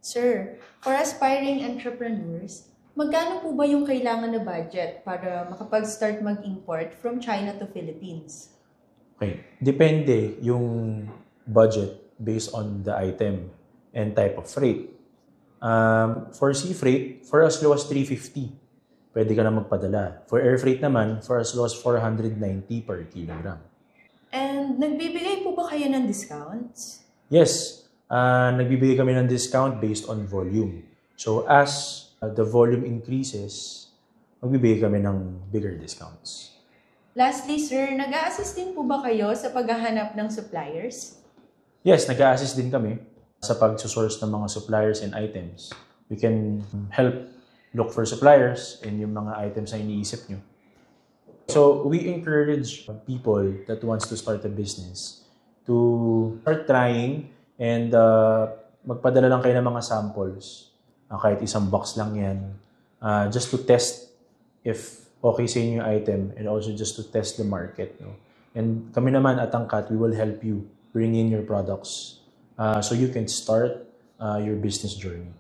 Sir, for aspiring entrepreneurs, magkano po ba yung kailangan na budget para makapag-start mag-import from China to Philippines? Okay. Depende yung budget based on the item and type of freight. For sea freight, for as low as 350, pwede ka na magpadala. For air freight naman, for as low as 490 per kilogram. And nagbibigay po ba kayo ng discounts? Yes, nagbibigay kami ng discount based on volume. So as the volume increases, magbibigay kami ng bigger discounts. Lastly, sir, nag-a-assist din po ba kayo sa paghahanap ng suppliers? Yes, nag-a-assist din kami sa pag-source ng mga suppliers and items. We can help look for suppliers and yung mga items na iniisip nyo. So, we encourage people that wants to start a business to start trying and magpadala lang kayo ng mga samples. Kahit isang box lang yan. Just to test if okay sa inyo yung item and also just to test the market. No? And kami naman at Angkat, we will help you bring in your products so you can start your business journey.